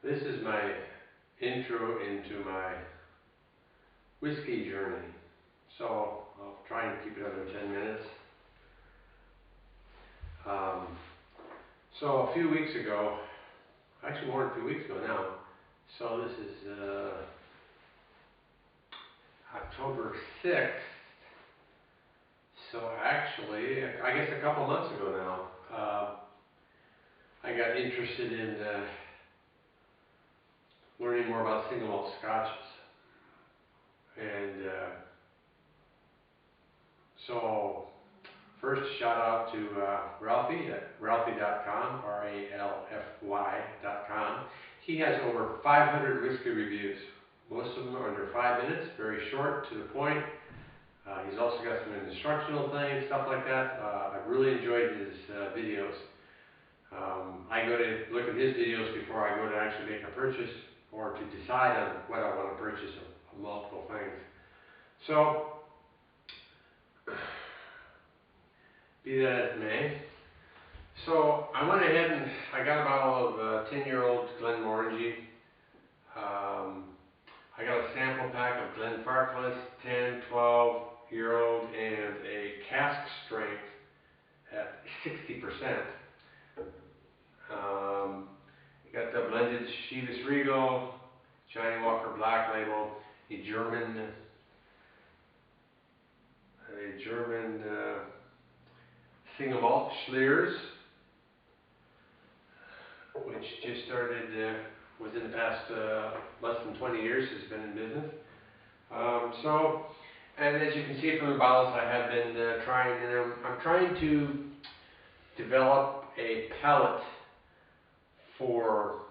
This is my intro into my whiskey journey. So I'll try and keep it under 10 minutes. So a few weeks ago, actually more than a few weeks ago now, so this is October 6th. So actually, I guess a couple months ago now, I got interested in learning more about single malt scotches. And so first shout out to Ralphie at ralphie.com, RALFY.com. He has over 500 whiskey reviews. Most of them are under 5 minutes, very short, to the point. He's also got some instructional things, stuff like that. I've really enjoyed his videos. I go to look at his videos before I go to actually make a purchase or to decide on what I want to purchase of multiple things. So, be that as it may. So I went ahead and I got a bottle of 10-year-old Glenmorangie. I got a sample pack of Glenfarclas 10, 12-year-old and a cask strength at 60%. You got the blended Chivas Regal, Johnny Walker Black Label, a German single malt Schliers, which just started within the past less than 20 years, has been in business. And as you can see from the bottles, I have been trying, and I'm trying to develop a palate for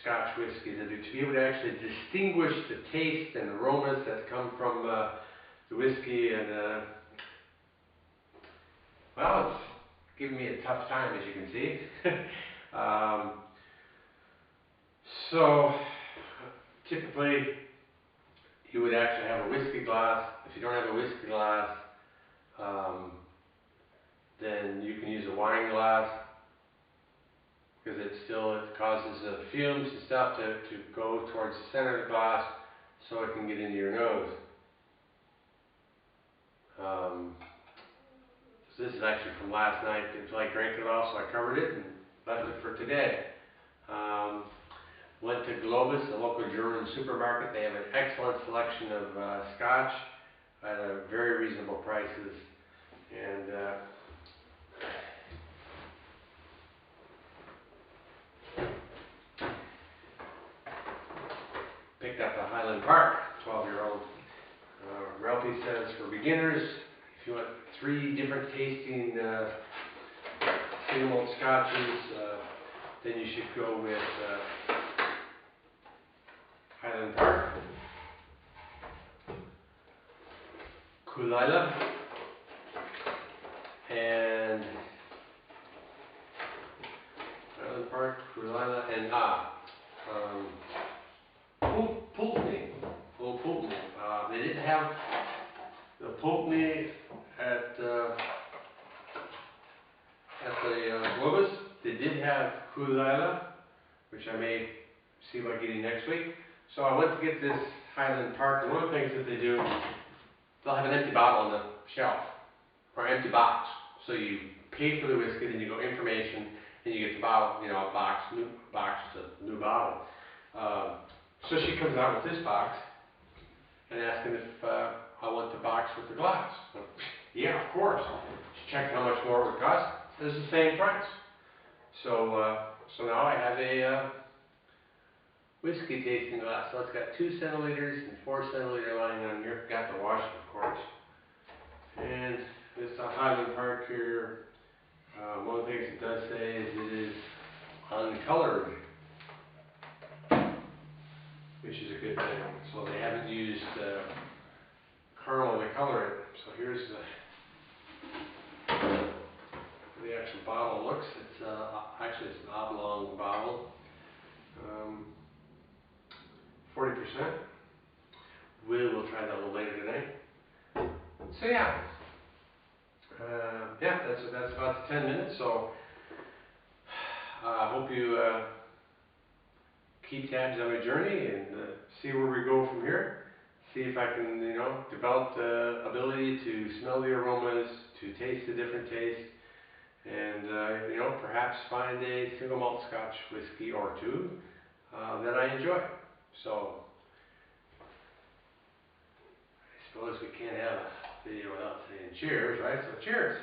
Scotch whiskey, to be able to actually distinguish the taste and aromas that come from the whiskey. And well, it's giving me a tough time, as you can see. So typically you would actually have a whiskey glass. If you don't have a whiskey glass, then you can use a wine glass, because it causes fumes and stuff to go towards the center of the glass so it can get into your nose. So this is actually from last night until I drank it all, so I covered it and left it for today. Went to Globus, a local German supermarket. They have an excellent selection of Scotch at very reasonable prices. And picked up the Highland Park 12-year-old. Ralphie says for beginners, if you want 3 different tasting single malt scotches, then you should go with Highland Park, Kulila, and Highland Park, Kulila, and Pulteney. Old Pulteney. They didn't have the Pulteney at the Globus. They did have Kulila, which I may see about getting next week. So I went to get this Highland Park, and one of the things that they do, they'll have an empty bottle on the shelf, or empty box. So you pay for the whiskey, then you go information, and you get the bottle, a box, just a new bottle. So she comes out with this box and asking if I want the box with the glass. So, yeah, of course. She checked how much more it would cost. It was the same price. So now I have a whiskey tasting glass. So it's got 2 centiliters and 4 centiliter line on here. Got to wash it, of course. And this Highland Park here, one of the things it does say is it is uncolored, which is a good thing. So they haven't used caramel to color it. So here's the actual bottle looks. It's actually it's an oblong bottle, 40%. We'll try that a little later tonight. So yeah, that's about the 10 minutes. So I hope you keep tabs on my journey and see where we go from here. See if I can, develop the ability to smell the aromas, to taste the different tastes, and perhaps find a single malt Scotch whiskey or two that I enjoy. So I suppose we can't have a video without saying cheers, right? So cheers.